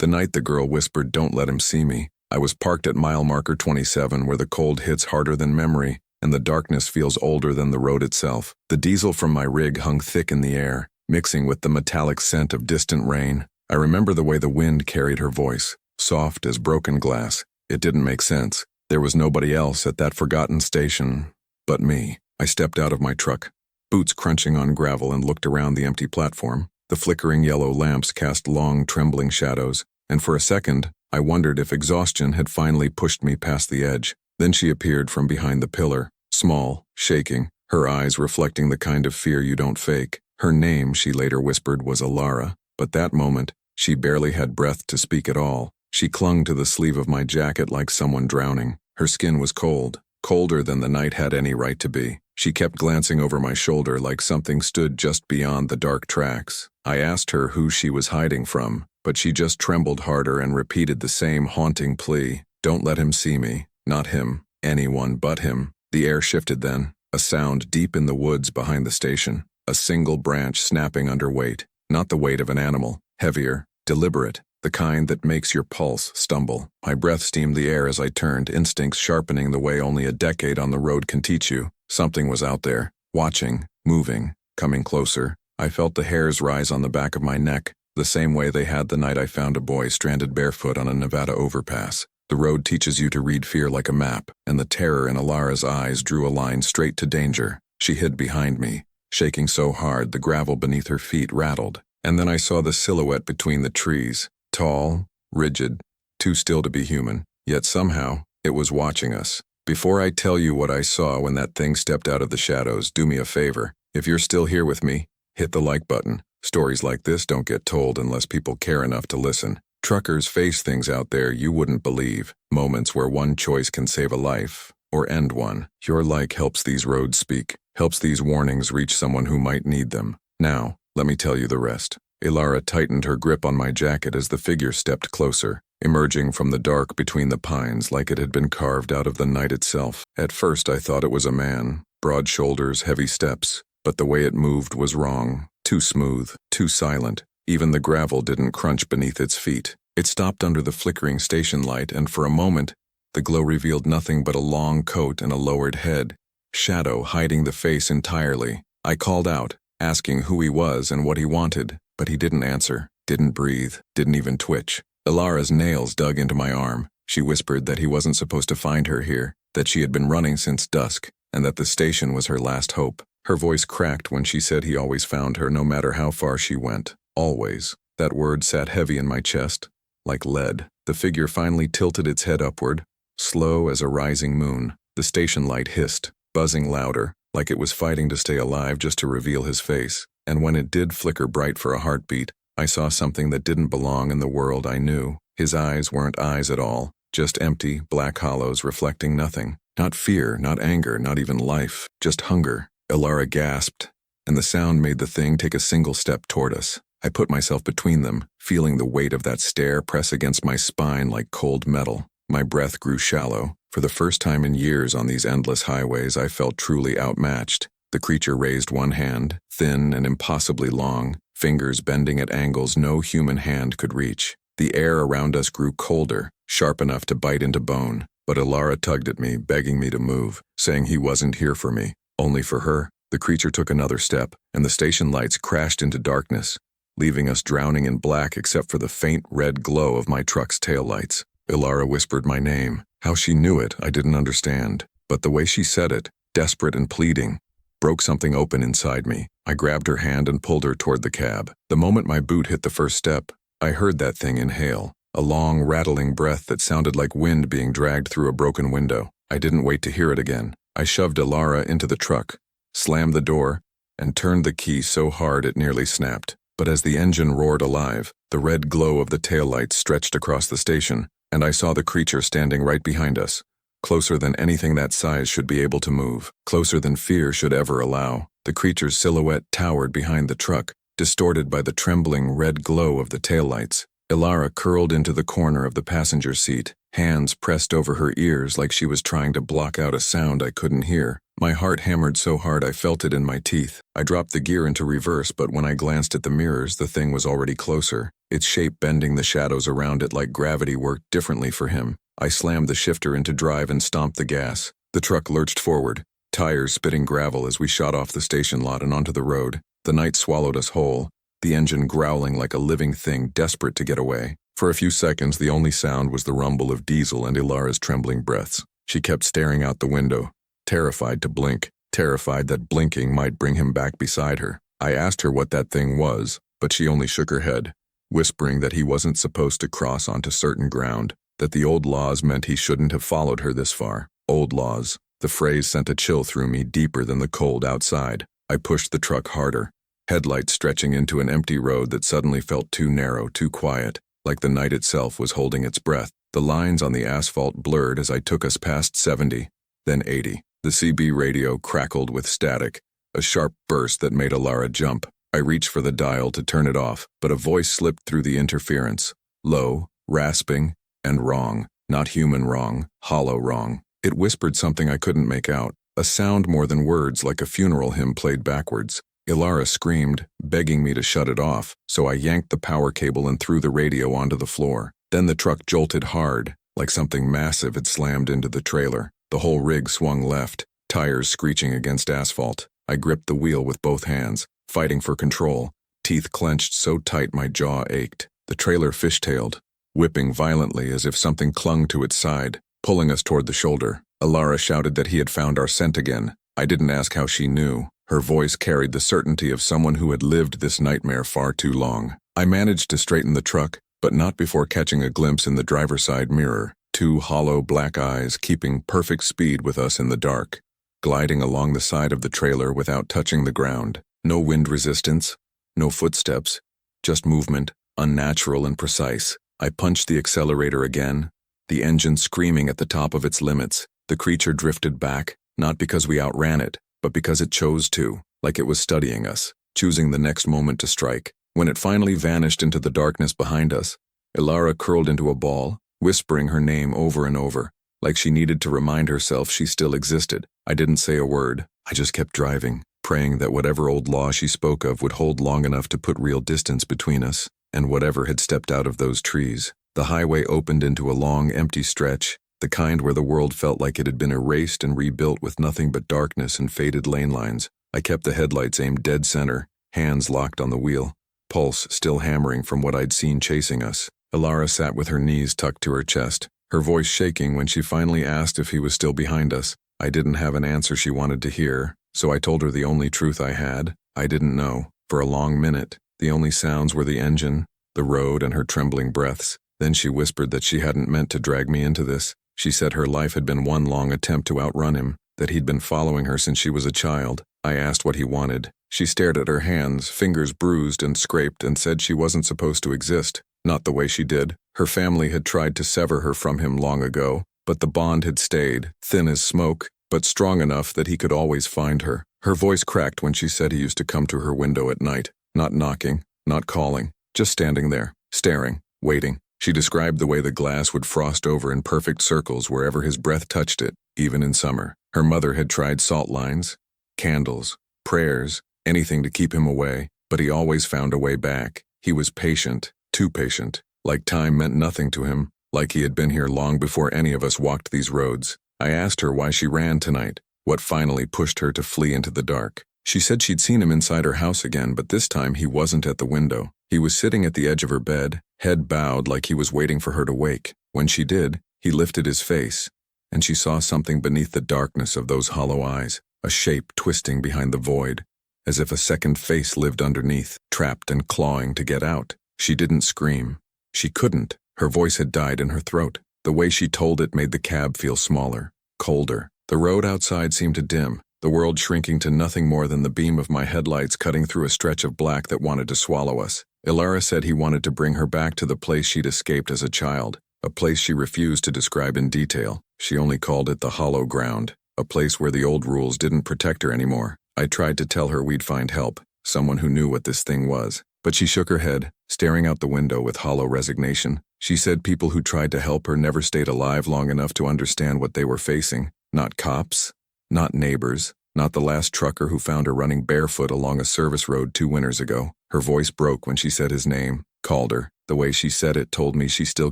The night the girl whispered, "Don't let him see me," I was parked at mile marker 27, where the cold hits harder than memory, and the darkness feels older than the road itself. The diesel from my rig hung thick in the air, mixing with the metallic scent of distant rain. I remember the way the wind carried her voice, soft as broken glass. It didn't make sense. There was nobody else at that forgotten station but me. I stepped out of my truck, boots crunching on gravel, and looked around the empty platform. The flickering yellow lamps cast long, trembling shadows, and for a second, I wondered if exhaustion had finally pushed me past the edge. Then she appeared from behind the pillar, small, shaking, her eyes reflecting the kind of fear you don't fake. Her name, she later whispered, was Elara, but that moment, she barely had breath to speak at all. She clung to the sleeve of my jacket like someone drowning. Her skin was cold, colder than the night had any right to be. She kept glancing over my shoulder like something stood just beyond the dark tracks. I asked her who she was hiding from, but she just trembled harder and repeated the same haunting plea. "Don't let him see me. Not him. Anyone but him." The air shifted then, a sound deep in the woods behind the station, a single branch snapping under weight. Not the weight of an animal, heavier, deliberate, the kind that makes your pulse stumble. My breath steamed the air as I turned, instincts sharpening the way only a decade on the road can teach you. Something was out there, watching, moving, coming closer. I felt the hairs rise on the back of my neck, the same way they had the night I found a boy stranded barefoot on a Nevada overpass. The road teaches you to read fear like a map, and the terror in Elara's eyes drew a line straight to danger. She hid behind me, shaking so hard the gravel beneath her feet rattled. And then I saw the silhouette between the trees, tall, rigid, too still to be human, yet somehow it was watching us. Before I tell you what I saw when that thing stepped out of the shadows, do me a favor. If you're still here with me, hit the like button. Stories like this don't get told unless people care enough to listen. Truckers face things out there you wouldn't believe, moments where one choice can save a life, or end one. Your like helps these roads speak, helps these warnings reach someone who might need them. Now, let me tell you the rest. Elara tightened her grip on my jacket as the figure stepped closer, emerging from the dark between the pines like it had been carved out of the night itself. At first I thought it was a man, broad shoulders, heavy steps, but the way it moved was wrong, too smooth, too silent. Even the gravel didn't crunch beneath its feet. It stopped under the flickering station light, and for a moment, the glow revealed nothing but a long coat and a lowered head, shadow hiding the face entirely. I called out, asking who he was and what he wanted, but he didn't answer, didn't breathe, didn't even twitch. Elara's nails dug into my arm. She whispered that he wasn't supposed to find her here, that she had been running since dusk, and that the station was her last hope. Her voice cracked when she said he always found her no matter how far she went. Always. That word sat heavy in my chest, like lead. The figure finally tilted its head upward, slow as a rising moon. The station light hissed, buzzing louder, like it was fighting to stay alive just to reveal his face. And when it did flicker bright for a heartbeat, I saw something that didn't belong in the world I knew. His eyes weren't eyes at all, just empty, black hollows reflecting nothing. Not fear, not anger, not even life, just hunger. Elara gasped, and the sound made the thing take a single step toward us. I put myself between them, feeling the weight of that stare press against my spine like cold metal. My breath grew shallow. For the first time in years on these endless highways, I felt truly outmatched. The creature raised one hand, thin and impossibly long, fingers bending at angles no human hand could reach. The air around us grew colder, sharp enough to bite into bone. But Elara tugged at me, begging me to move, saying he wasn't here for me, only for her. The creature took another step, and the station lights crashed into darkness, leaving us drowning in black except for the faint red glow of my truck's taillights. Elara whispered my name. How she knew it, I didn't understand. But the way she said it, desperate and pleading, broke something open inside me. I grabbed her hand and pulled her toward the cab. The moment my boot hit the first step, I heard that thing inhale, a long, rattling breath that sounded like wind being dragged through a broken window. I didn't wait to hear it again. I shoved Elara into the truck, slammed the door, and turned the key so hard it nearly snapped. But as the engine roared alive, the red glow of the taillights stretched across the station, and I saw the creature standing right behind us, closer than anything that size should be able to move, closer than fear should ever allow. The creature's silhouette towered behind the truck, distorted by the trembling red glow of the taillights. Elara curled into the corner of the passenger seat, hands pressed over her ears like she was trying to block out a sound I couldn't hear. My heart hammered so hard I felt it in my teeth. I dropped the gear into reverse, but when I glanced at the mirrors, the thing was already closer, its shape bending the shadows around it like gravity worked differently for him. I slammed the shifter into drive and stomped the gas. The truck lurched forward, tires spitting gravel as we shot off the station lot and onto the road. The night swallowed us whole, the engine growling like a living thing desperate to get away. For a few seconds, the only sound was the rumble of diesel and Elara's trembling breaths. She kept staring out the window, terrified to blink, terrified that blinking might bring him back beside her. I asked her what that thing was, but she only shook her head, whispering that he wasn't supposed to cross onto certain ground, that the old laws meant he shouldn't have followed her this far. Old laws. The phrase sent a chill through me deeper than the cold outside. I pushed the truck harder, headlights stretching into an empty road that suddenly felt too narrow, too quiet, like the night itself was holding its breath. The lines on the asphalt blurred as I took us past 70, then 80. The CB radio crackled with static, a sharp burst that made Elara jump. I reached for the dial to turn it off, but a voice slipped through the interference. Low, rasping, and wrong. Not human wrong, hollow wrong. It whispered something I couldn't make out, a sound more than words, like a funeral hymn played backwards. Elara screamed, begging me to shut it off, so I yanked the power cable and threw the radio onto the floor. Then the truck jolted hard, like something massive had slammed into the trailer. The whole rig swung left, tires screeching against asphalt. I gripped the wheel with both hands, fighting for control, teeth clenched so tight my jaw ached. The trailer fishtailed, whipping violently as if something clung to its side, pulling us toward the shoulder. Elara shouted that he had found our scent again. I didn't ask how she knew. Her voice carried the certainty of someone who had lived this nightmare far too long. I managed to straighten the truck, but not before catching a glimpse in the driver's side mirror. Two hollow black eyes keeping perfect speed with us in the dark, gliding along the side of the trailer without touching the ground. No wind resistance, no footsteps, just movement, unnatural and precise. I punched the accelerator again, the engine screaming at the top of its limits. The creature drifted back, not because we outran it, but because it chose to, like it was studying us, choosing the next moment to strike. When it finally vanished into the darkness behind us, Elara curled into a ball, whispering her name over and over, like she needed to remind herself she still existed. I didn't say a word. I just kept driving, praying that whatever old law she spoke of would hold long enough to put real distance between us and whatever had stepped out of those trees. The highway opened into a long, empty stretch, the kind where the world felt like it had been erased and rebuilt with nothing but darkness and faded lane lines. I kept the headlights aimed dead center, hands locked on the wheel, pulse still hammering from what I'd seen chasing us. Elara sat with her knees tucked to her chest, her voice shaking when she finally asked if he was still behind us. I didn't have an answer she wanted to hear, so I told her the only truth I had. I didn't know. For a long minute, the only sounds were the engine, the road, and her trembling breaths. Then she whispered that she hadn't meant to drag me into this. She said her life had been one long attempt to outrun him, that he'd been following her since she was a child. I asked what he wanted. She stared at her hands, fingers bruised and scraped, and said she wasn't supposed to exist. Not the way she did. Her family had tried to sever her from him long ago, but the bond had stayed, thin as smoke, but strong enough that he could always find her. Her voice cracked when she said he used to come to her window at night, not knocking, not calling, just standing there, staring, waiting. She described the way the glass would frost over in perfect circles wherever his breath touched it, even in summer. Her mother had tried salt lines, candles, prayers, anything to keep him away, but he always found a way back. He was patient, too patient, like time meant nothing to him, like he had been here long before any of us walked these roads. I asked her why she ran tonight, what finally pushed her to flee into the dark. She said she'd seen him inside her house again, but this time he wasn't at the window. He was sitting at the edge of her bed, head bowed like he was waiting for her to wake. When she did, he lifted his face, and she saw something beneath the darkness of those hollow eyes, a shape twisting behind the void, as if a second face lived underneath, trapped and clawing to get out. She didn't scream. She couldn't. Her voice had died in her throat. The way she told it made the cab feel smaller, colder. The road outside seemed to dim, the world shrinking to nothing more than the beam of my headlights cutting through a stretch of black that wanted to swallow us. Elara said he wanted to bring her back to the place she'd escaped as a child, a place she refused to describe in detail. She only called it the hollow ground, a place where the old rules didn't protect her anymore. I tried to tell her we'd find help, someone who knew what this thing was, But she shook her head, staring out the window with hollow resignation. She said people who tried to help her never stayed alive long enough to understand what they were facing. Not cops, not neighbors, not the last trucker who found her running barefoot along a service road 2 winters ago. Her voice broke when she said his name, called her. The way she said it told me she still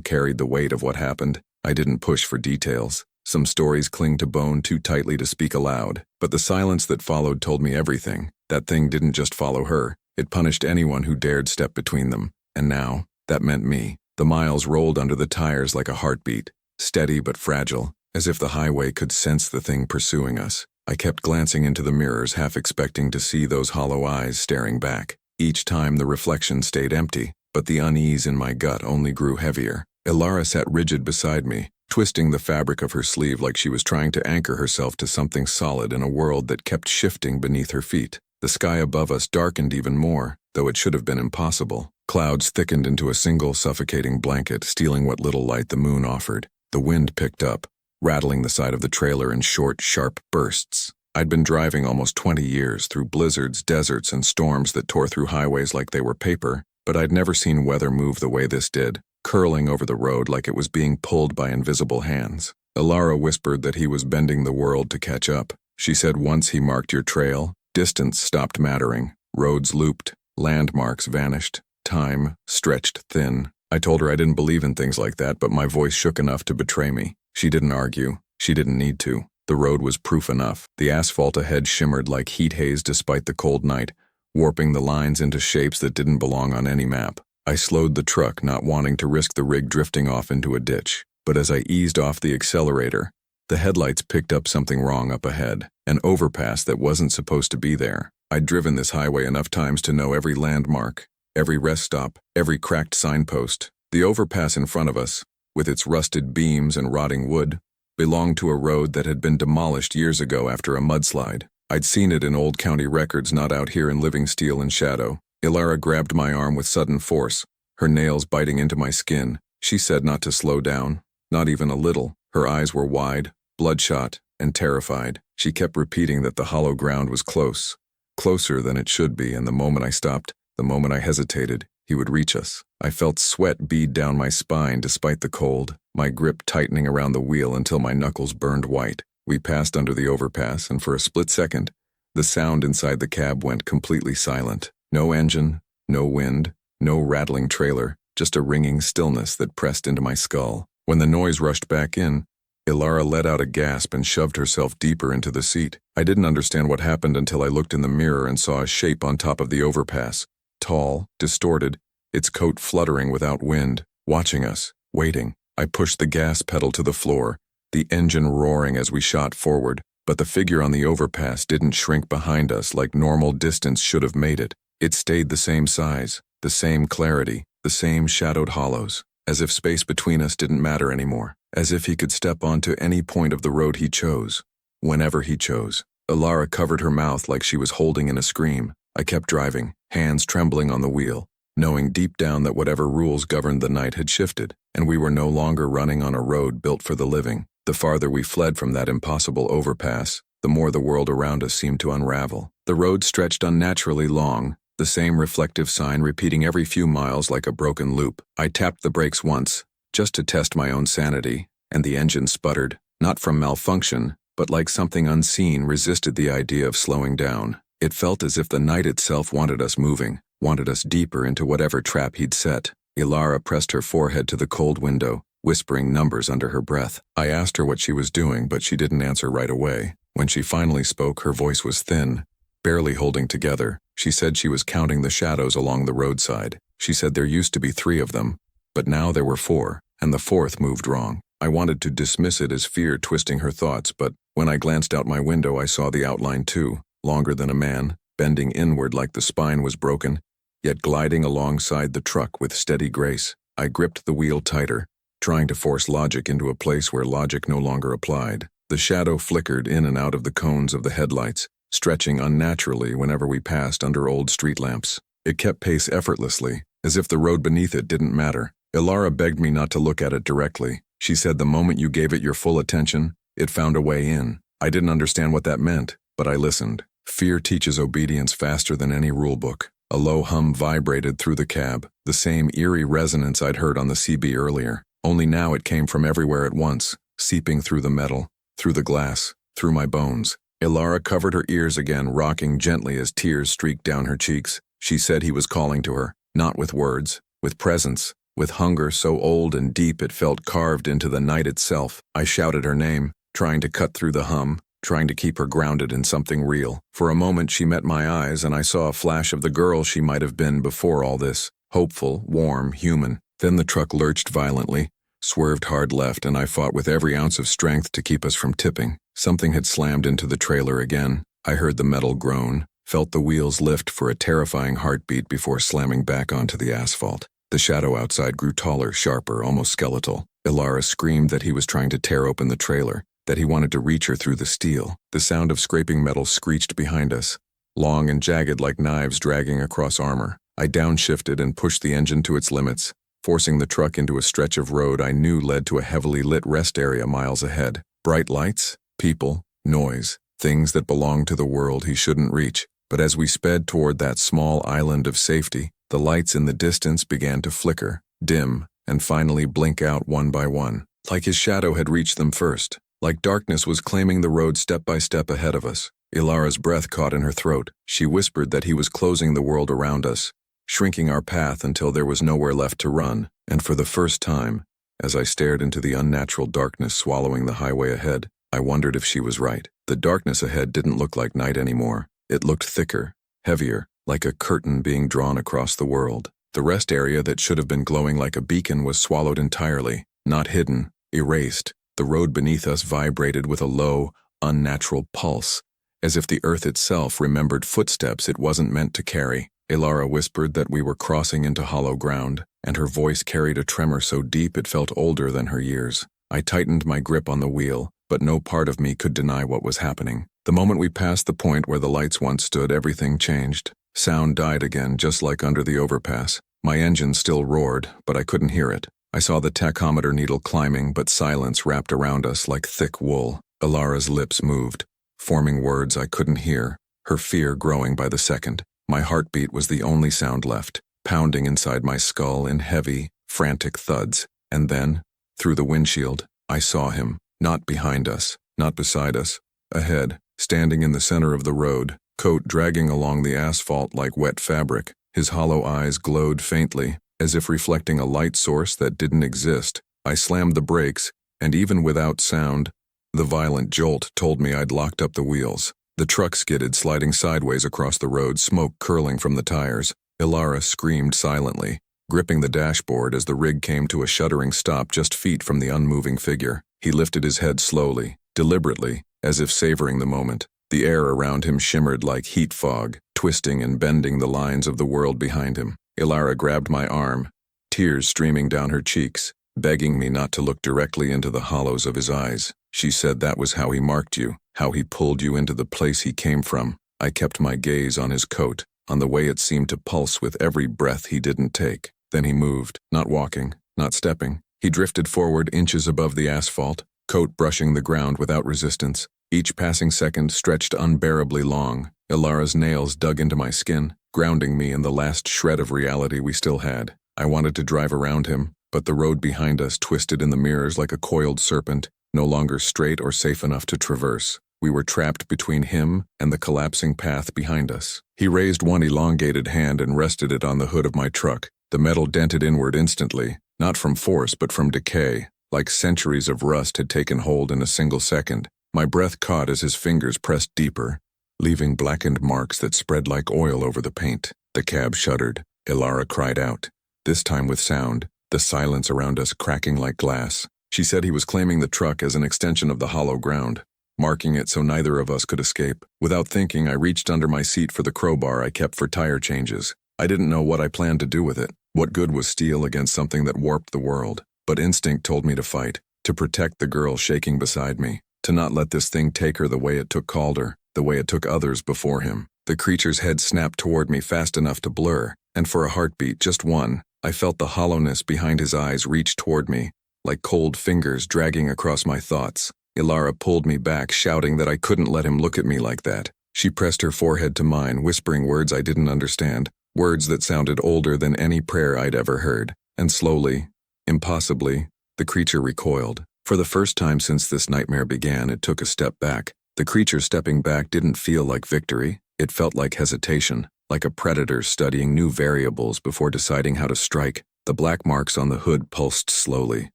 carried the weight of what happened. I didn't push for details. Some stories cling to bone too tightly to speak aloud. But the silence that followed told me everything. That thing didn't just follow her. It punished anyone who dared step between them. And now, that meant me. The miles rolled under the tires like a heartbeat, steady but fragile, as if the highway could sense the thing pursuing us. I kept glancing into the mirrors, half expecting to see those hollow eyes staring back. Each time the reflection stayed empty, but the unease in my gut only grew heavier. Elara sat rigid beside me, twisting the fabric of her sleeve like she was trying to anchor herself to something solid in a world that kept shifting beneath her feet. The sky above us darkened even more, though it should have been impossible. Clouds thickened into a single suffocating blanket, stealing what little light the moon offered. The wind picked up, rattling the side of the trailer in short, sharp bursts. I'd been driving almost 20 years through blizzards, deserts, and storms that tore through highways like they were paper, but I'd never seen weather move the way this did, curling over the road like it was being pulled by invisible hands. Elara whispered that he was bending the world to catch up. She said once he marked your trail, distance stopped mattering, roads looped, landmarks vanished, time stretched thin. I told her I didn't believe in things like that, but my voice shook enough to betray me. She didn't argue. She didn't need to. The road was proof enough. The asphalt ahead shimmered like heat haze despite the cold night, warping the lines into shapes that didn't belong on any map. I slowed the truck, not wanting to risk the rig drifting off into a ditch. But as I eased off the accelerator, the headlights picked up something wrong up ahead, an overpass that wasn't supposed to be there. I'd driven this highway enough times to know every landmark, every rest stop, every cracked signpost. The overpass in front of us, with its rusted beams and rotting wood, belonged to a road that had been demolished years ago after a mudslide. I'd seen it in old county records, not out here in living steel and shadow. Elara grabbed my arm with sudden force, her nails biting into my skin. She said not to slow down, not even a little. Her eyes were wide, bloodshot, and terrified. She kept repeating that the hollow ground was close, closer than it should be, and the moment I stopped, the moment I hesitated, he would reach us. I felt sweat bead down my spine despite the cold, my grip tightening around the wheel until my knuckles burned white. We passed under the overpass, and for a split second, the sound inside the cab went completely silent. No engine, no wind, no rattling trailer, just a ringing stillness that pressed into my skull. When the noise rushed back in, Elara let out a gasp and shoved herself deeper into the seat. I didn't understand what happened until I looked in the mirror and saw a shape on top of the overpass. Tall, distorted, its coat fluttering without wind, watching us, waiting. I pushed the gas pedal to the floor, the engine roaring as we shot forward, but the figure on the overpass didn't shrink behind us like normal distance should have made it. It stayed the same size, the same clarity, the same shadowed hollows, as if space between us didn't matter anymore, as if he could step onto any point of the road he chose, whenever he chose. Elara covered her mouth like she was holding in a scream. I kept driving, hands trembling on the wheel, knowing deep down that whatever rules governed the night had shifted, and we were no longer running on a road built for the living. The farther we fled from that impossible overpass, the more the world around us seemed to unravel. The road stretched unnaturally long, the same reflective sign repeating every few miles like a broken loop. I tapped the brakes once, just to test my own sanity, and the engine sputtered, not from malfunction, but like something unseen resisted the idea of slowing down. It felt as if the night itself wanted us moving, wanted us deeper into whatever trap he'd set. Elara pressed her forehead to the cold window, whispering numbers under her breath. I asked her what she was doing, but she didn't answer right away. When she finally spoke, her voice was thin, barely holding together. She said she was counting the shadows along the roadside. She said there used to be 3 of them, but now there were 4, and the 4th moved wrong. I wanted to dismiss it as fear twisting her thoughts, but when I glanced out my window, I saw the outline too, longer than a man, bending inward like the spine was broken, yet gliding alongside the truck with steady grace. I gripped the wheel tighter, trying to force logic into a place where logic no longer applied. The shadow flickered in and out of the cones of the headlights, stretching unnaturally whenever we passed under old street lamps. It kept pace effortlessly, as if the road beneath it didn't matter. Elara begged me not to look at it directly. She said the moment you gave it your full attention, it found a way in. I didn't understand what that meant, but I listened. Fear teaches obedience faster than any rule book. A low hum vibrated through the cab, the same eerie resonance I'd heard on the CB earlier, only now it came from everywhere at once, seeping through the metal, through the glass, through my bones. Elara covered her ears again, rocking gently as tears streaked down her cheeks. She said he was calling to her, not with words, with presence, with hunger so old and deep it felt carved into the night itself. I shouted her name, trying to cut through the hum, trying to keep her grounded in something real. For a moment she met my eyes and I saw a flash of the girl she might have been before all this, hopeful, warm, human. Then the truck lurched violently, swerved hard left, and I fought with every ounce of strength to keep us from tipping. Something had slammed into the trailer again. I heard the metal groan, felt the wheels lift for a terrifying heartbeat before slamming back onto the asphalt. The shadow outside grew taller, sharper, almost skeletal. Elara screamed that he was trying to tear open the trailer, that he wanted to reach her through the steel. The sound of scraping metal screeched behind us, long and jagged like knives dragging across armor. I downshifted and pushed the engine to its limits, forcing the truck into a stretch of road I knew led to a heavily lit rest area miles ahead. Bright lights, people, noise, things that belonged to the world he shouldn't reach. But as we sped toward that small island of safety, the lights in the distance began to flicker, dim, and finally blink out one by one, like his shadow had reached them first, like darkness was claiming the road step by step ahead of us. Elara's breath caught in her throat. She whispered that he was closing the world around us, shrinking our path until there was nowhere left to run. And for the first time, as I stared into the unnatural darkness swallowing the highway ahead, I wondered if she was right. The darkness ahead didn't look like night anymore. It looked thicker, heavier, like a curtain being drawn across the world. The rest area that should have been glowing like a beacon was swallowed entirely, not hidden, erased. The road beneath us vibrated with a low, unnatural pulse, as if the earth itself remembered footsteps it wasn't meant to carry. Elara whispered that we were crossing into hollow ground, and her voice carried a tremor so deep it felt older than her years. I tightened my grip on the wheel, but no part of me could deny what was happening. The moment we passed the point where the lights once stood, everything changed. Sound died again, just like under the overpass. My engine still roared, but I couldn't hear it. I saw the tachometer needle climbing, but silence wrapped around us like thick wool. Elara's lips moved, forming words I couldn't hear, her fear growing by the second. My heartbeat was the only sound left, pounding inside my skull in heavy, frantic thuds. And then, through the windshield, I saw him, not behind us, not beside us, ahead, standing in the center of the road, coat dragging along the asphalt like wet fabric. His hollow eyes glowed faintly, as if reflecting a light source that didn't exist. I slammed the brakes, and even without sound, the violent jolt told me I'd locked up the wheels. The truck skidded, sliding sideways across the road, smoke curling from the tires. Elara screamed silently, gripping the dashboard as the rig came to a shuddering stop just feet from the unmoving figure. He lifted his head slowly, deliberately, as if savoring the moment. The air around him shimmered like heat fog, twisting and bending the lines of the world behind him. Elara grabbed my arm, tears streaming down her cheeks, begging me not to look directly into the hollows of his eyes. She said that was how he marked you, how he pulled you into the place he came from. I kept my gaze on his coat, on the way it seemed to pulse with every breath he didn't take. Then he moved, not walking, not stepping. He drifted forward inches above the asphalt, coat brushing the ground without resistance. Each passing second stretched unbearably long. Elara's nails dug into my skin, grounding me in the last shred of reality we still had. I wanted to drive around him, but the road behind us twisted in the mirrors like a coiled serpent, no longer straight or safe enough to traverse. We were trapped between him and the collapsing path behind us. He raised one elongated hand and rested it on the hood of my truck. The metal dented inward instantly, not from force but from decay, like centuries of rust had taken hold in a single second. My breath caught as his fingers pressed deeper, leaving blackened marks that spread like oil over the paint. The cab shuddered. Elara cried out, this time with sound, the silence around us cracking like glass. She said he was claiming the truck as an extension of the hollow ground, marking it so neither of us could escape. Without thinking, I reached under my seat for the crowbar I kept for tire changes. I didn't know what I planned to do with it. What good was steel against something that warped the world? But instinct told me to fight, to protect the girl shaking beside me, to not let this thing take her the way it took Calder, the way it took others before him. The creature's head snapped toward me fast enough to blur, and for a heartbeat, just one, I felt the hollowness behind his eyes reach toward me, like cold fingers dragging across my thoughts. Elara pulled me back, shouting that I couldn't let him look at me like that. She pressed her forehead to mine, whispering words I didn't understand. words that sounded older than any prayer I'd ever heard. And slowly, impossibly, the creature recoiled. For the first time since this nightmare began, it took a step back. The creature stepping back didn't feel like victory. It felt like hesitation, like a predator studying new variables before deciding how to strike. The black marks on the hood pulsed slowly,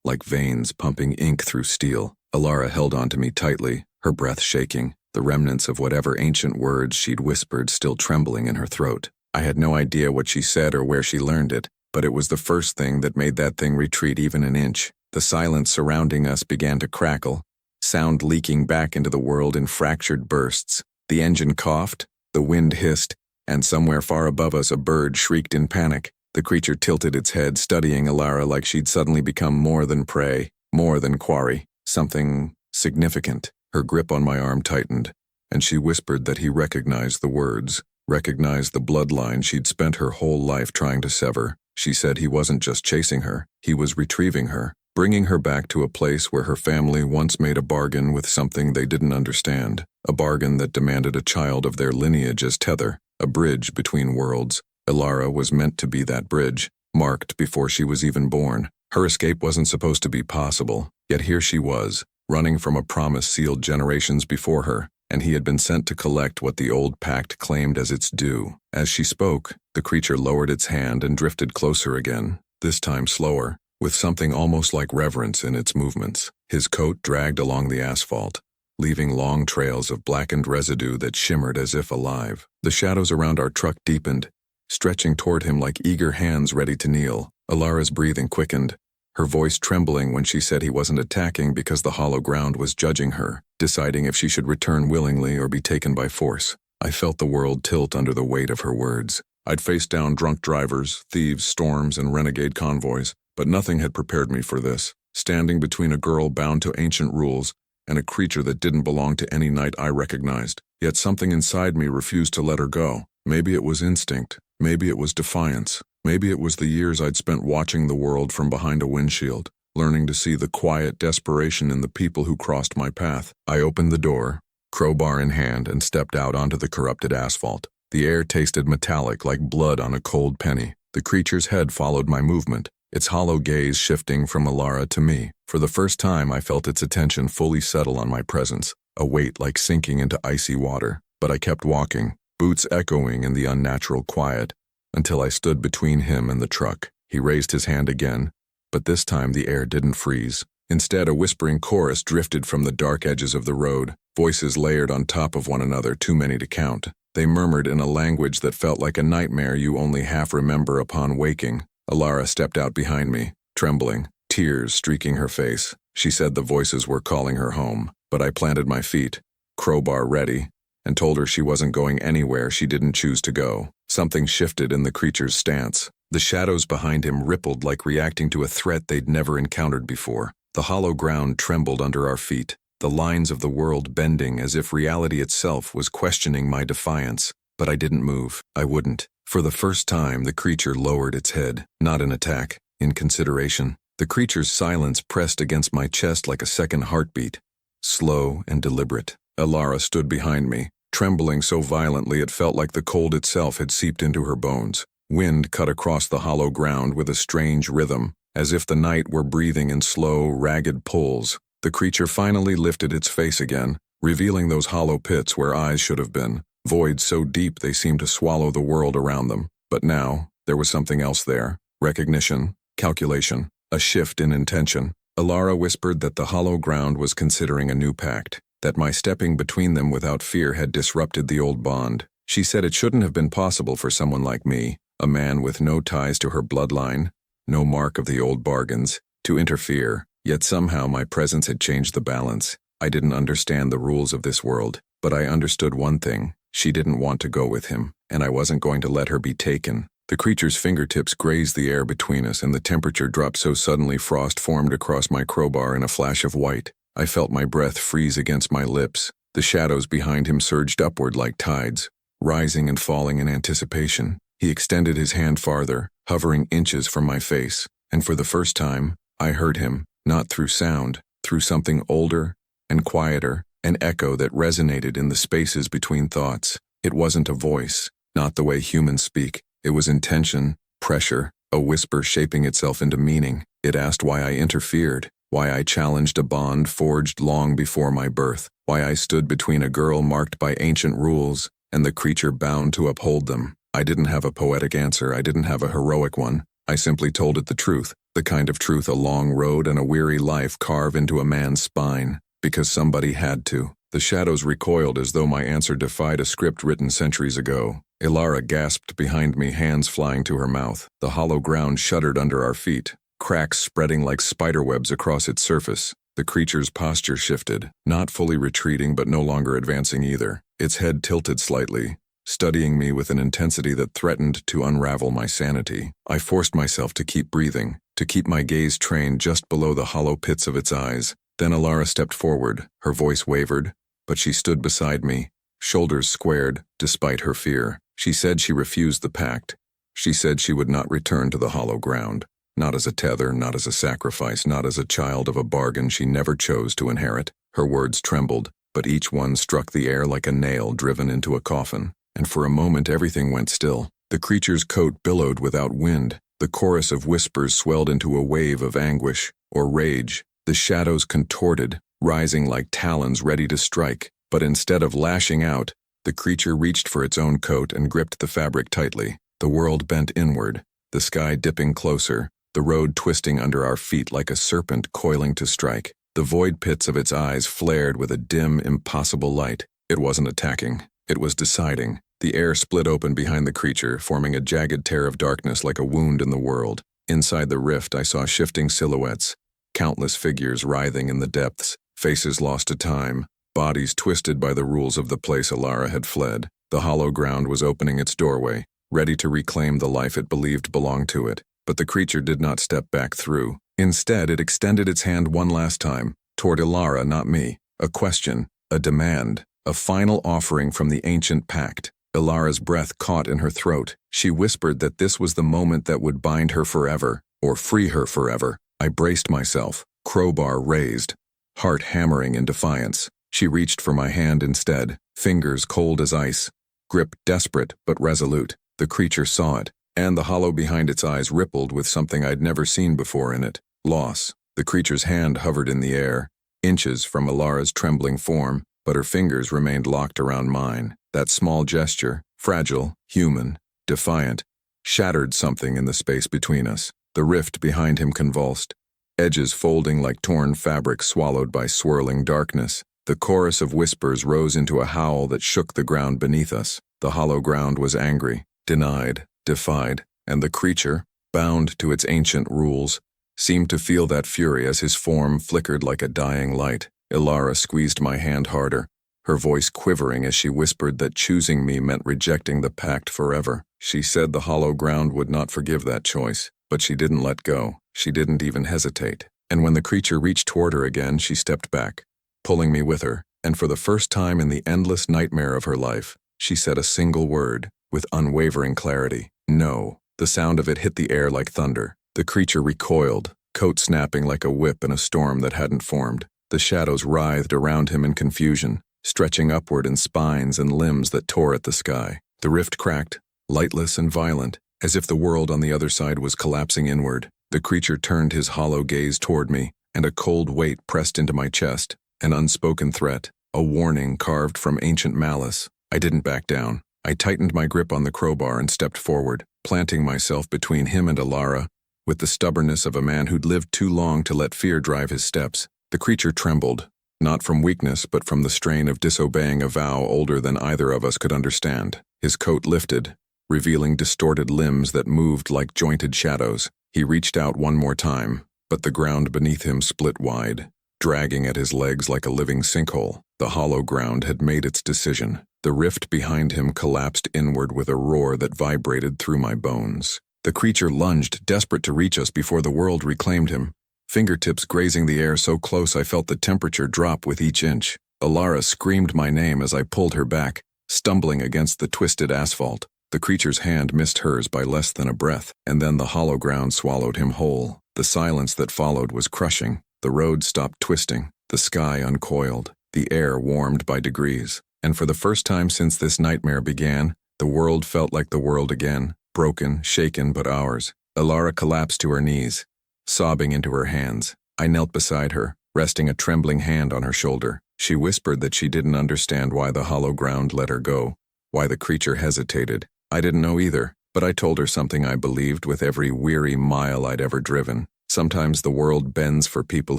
like veins pumping ink through steel. Elara held onto me tightly, her breath shaking, the remnants of whatever ancient words she'd whispered still trembling in her throat. I had no idea what she said or where she learned it, but it was the first thing that made that thing retreat even an inch. The silence surrounding us began to crackle, sound leaking back into the world in fractured bursts. The engine coughed, the wind hissed, and somewhere far above us a bird shrieked in panic. The creature tilted its head, studying Elara like she'd suddenly become more than prey, more than quarry, something significant. Her grip on my arm tightened, and she whispered that he recognized the words, recognized the bloodline she'd spent her whole life trying to sever. She said he wasn't just chasing her, he was retrieving her, bringing her back to a place where her family once made a bargain with something they didn't understand, a bargain that demanded a child of their lineage as tether, a bridge between worlds. Elara was meant to be that bridge, marked before she was even born. Her escape wasn't supposed to be possible, yet here she was, running from a promise sealed generations before her, and he had been sent to collect what the old pact claimed as its due. As she spoke, the creature lowered its hand and drifted closer again, this time slower, with something almost like reverence in its movements. His coat dragged along the asphalt, leaving long trails of blackened residue that shimmered as if alive. The shadows around our truck deepened, stretching toward him like eager hands ready to kneel. Elara's breathing quickened, her voice trembling when she said he wasn't attacking because the hollow ground was judging her, deciding if she should return willingly or be taken by force. I felt the world tilt under the weight of her words. I'd faced down drunk drivers, thieves, storms, and renegade convoys, but nothing had prepared me for this, standing between a girl bound to ancient rules and a creature that didn't belong to any knight I recognized. Yet something inside me refused to let her go. Maybe it was instinct, maybe it was defiance, maybe it was the years I'd spent watching the world from behind a windshield, learning to see the quiet desperation in the people who crossed my path. I opened the door, crowbar in hand, and stepped out onto the corrupted asphalt. The air tasted metallic like blood on a cold penny. The creature's head followed my movement, its hollow gaze shifting from Elara to me. For the first time, I felt its attention fully settle on my presence, a weight like sinking into icy water. But I kept walking, boots echoing in the unnatural quiet, until I stood between him and the truck. He raised his hand again, but this time the air didn't freeze. Instead, a whispering chorus drifted from the dark edges of the road, voices layered on top of one another, too many to count. They murmured in a language that felt like a nightmare you only half remember upon waking. Elara stepped out behind me, trembling, tears streaking her face. She said the voices were calling her home, but I planted my feet, crowbar ready, and told her she wasn't going anywhere she didn't choose to go. Something shifted in the creature's stance. The shadows behind him rippled like reacting to a threat they'd never encountered before. The hollow ground trembled under our feet, the lines of the world bending as if reality itself was questioning my defiance. But I didn't move. I wouldn't. For the first time, the creature lowered its head, not in attack, in consideration. The creature's silence pressed against my chest like a second heartbeat, slow and deliberate. Elara stood behind me, trembling so violently it felt like the cold itself had seeped into her bones. Wind cut across the hollow ground with a strange rhythm, as if the night were breathing in slow, ragged pulls. The creature finally lifted its face again, revealing those hollow pits where eyes should have been, voids so deep they seemed to swallow the world around them. But now, there was something else there. Recognition, calculation, a shift in intention. Elara whispered that the hollow ground was considering a new pact, that my stepping between them without fear had disrupted the old bond. She said it shouldn't have been possible for someone like me, a man with no ties to her bloodline, no mark of the old bargains, to interfere. Yet somehow my presence had changed the balance. I didn't understand the rules of this world, but I understood one thing. She didn't want to go with him, and I wasn't going to let her be taken. The creature's fingertips grazed the air between us, and the temperature dropped so suddenly frost formed across my crowbar in a flash of white. I felt my breath freeze against my lips. The shadows behind him surged upward like tides, rising and falling in anticipation. He extended his hand farther, hovering inches from my face, and for the first time, I heard him, not through sound, through something older and quieter, an echo that resonated in the spaces between thoughts. It wasn't a voice, not the way humans speak. It was intention, pressure, a whisper shaping itself into meaning. It asked why I interfered, why I challenged a bond forged long before my birth, why I stood between a girl marked by ancient rules and the creature bound to uphold them. I didn't have a poetic answer, I didn't have a heroic one. I simply told it the truth, the kind of truth a long road and a weary life carve into a man's spine, because somebody had to. The shadows recoiled as though my answer defied a script written centuries ago. Elara gasped behind me, hands flying to her mouth. The hollow ground shuddered under our feet, cracks spreading like spiderwebs across its surface. The creature's posture shifted, not fully retreating but no longer advancing either. Its head tilted slightly, studying me with an intensity that threatened to unravel my sanity. I forced myself to keep breathing, to keep my gaze trained just below the hollow pits of its eyes. Then Elara stepped forward. Her voice wavered, but she stood beside me, shoulders squared despite her fear. She said she refused the pact. She said she would not return to the hollow ground. Not as a tether, not as a sacrifice, not as a child of a bargain she never chose to inherit. Her words trembled, but each one struck the air like a nail driven into a coffin. And for a moment everything went still. The creature's coat billowed without wind. The chorus of whispers swelled into a wave of anguish or rage. The shadows contorted, rising like talons ready to strike. But instead of lashing out, the creature reached for its own coat and gripped the fabric tightly. The world bent inward, the sky dipping closer, the road twisting under our feet like a serpent coiling to strike. The void pits of its eyes flared with a dim, impossible light. It wasn't attacking. It was deciding. The air split open behind the creature, forming a jagged tear of darkness like a wound in the world. Inside the rift, I saw shifting silhouettes, countless figures writhing in the depths, faces lost to time, bodies twisted by the rules of the place Elara had fled. The hollow ground was opening its doorway, ready to reclaim the life it believed belonged to it. But the creature did not step back through. Instead, it extended its hand one last time, toward Elara, not me. A question, a demand, a final offering from the ancient pact. Elara's breath caught in her throat. She whispered that this was the moment that would bind her forever, or free her forever. I braced myself, crowbar raised, heart hammering in defiance. She reached for my hand instead, fingers cold as ice, grip desperate but resolute. The creature saw it, and the hollow behind its eyes rippled with something I'd never seen before in it. Loss. The creature's hand hovered in the air, inches from Elara's trembling form, but her fingers remained locked around mine. That small gesture, fragile, human, defiant, shattered something in the space between us. The rift behind him convulsed, edges folding like torn fabric swallowed by swirling darkness. The chorus of whispers rose into a howl that shook the ground beneath us. The hollow ground was angry, denied, defied, and the creature, bound to its ancient rules, seemed to feel that fury as his form flickered like a dying light. Elara squeezed my hand harder, her voice quivering as she whispered that choosing me meant rejecting the pact forever. She said the hollow ground would not forgive that choice, but she didn't let go. She didn't even hesitate. And when the creature reached toward her again, she stepped back, pulling me with her, and for the first time in the endless nightmare of her life, she said a single word, with unwavering clarity. No. The sound of it hit the air like thunder. The creature recoiled, coat snapping like a whip in a storm that hadn't formed. The shadows writhed around him in confusion, stretching upward in spines and limbs that tore at the sky. The rift cracked, lightless and violent, as if the world on the other side was collapsing inward. The creature turned his hollow gaze toward me, and a cold weight pressed into my chest, an unspoken threat, a warning carved from ancient malice. I didn't back down. I tightened my grip on the crowbar and stepped forward, planting myself between him and Elara, with the stubbornness of a man who'd lived too long to let fear drive his steps. The creature trembled, not from weakness but from the strain of disobeying a vow older than either of us could understand. His coat lifted, revealing distorted limbs that moved like jointed shadows. He reached out one more time, but the ground beneath him split wide, dragging at his legs like a living sinkhole. The hollow ground had made its decision. The rift behind him collapsed inward with a roar that vibrated through my bones. The creature lunged, desperate to reach us before the world reclaimed him, fingertips grazing the air so close I felt the temperature drop with each inch. Elara screamed my name as I pulled her back, stumbling against the twisted asphalt. The creature's hand missed hers by less than a breath, and then the hollow ground swallowed him whole. The silence that followed was crushing. The road stopped twisting, the sky uncoiled, the air warmed by degrees. And for the first time since this nightmare began, the world felt like the world again, broken, shaken, but ours. Elara collapsed to her knees, sobbing into her hands. I knelt beside her, resting a trembling hand on her shoulder. She whispered that she didn't understand why the hollow ground let her go, why the creature hesitated. I didn't know either, but I told her something I believed with every weary mile I'd ever driven. Sometimes the world bends for people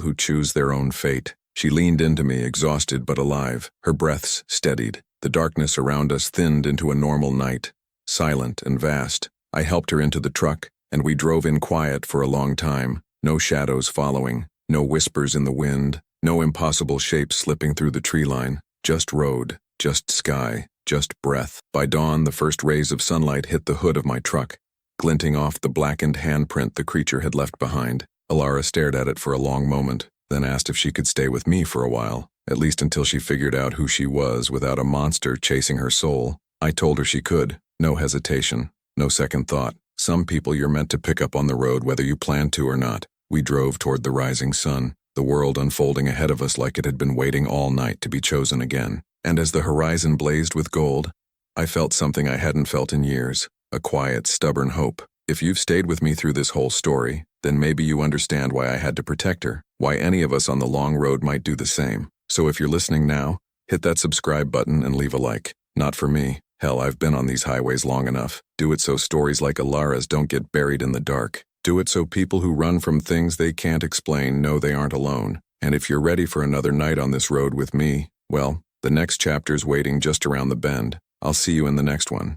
who choose their own fate. She leaned into me, exhausted but alive. Her breaths steadied. The darkness around us thinned into a normal night, silent and vast. I helped her into the truck, and we drove in quiet for a long time. No shadows following, no whispers in the wind, no impossible shapes slipping through the tree line. Just road, just sky, just breath. By dawn, the first rays of sunlight hit the hood of my truck, glinting off the blackened handprint the creature had left behind. Elara stared at it for a long moment, then asked if she could stay with me for a while, at least until she figured out who she was without a monster chasing her soul. I told her she could. No hesitation, no second thought. Some people you're meant to pick up on the road whether you plan to or not. We drove toward the rising sun, the world unfolding ahead of us like it had been waiting all night to be chosen again. And as the horizon blazed with gold, I felt something I hadn't felt in years, a quiet, stubborn hope. If you've stayed with me through this whole story, then maybe you understand why I had to protect her, why any of us on the long road might do the same. So if you're listening now, hit that subscribe button and leave a like. Not for me. Hell, I've been on these highways long enough. Do it so stories like Elara's don't get buried in the dark. Do it so people who run from things they can't explain know they aren't alone. And if you're ready for another night on this road with me, well, the next chapter's waiting just around the bend. I'll see you in the next one.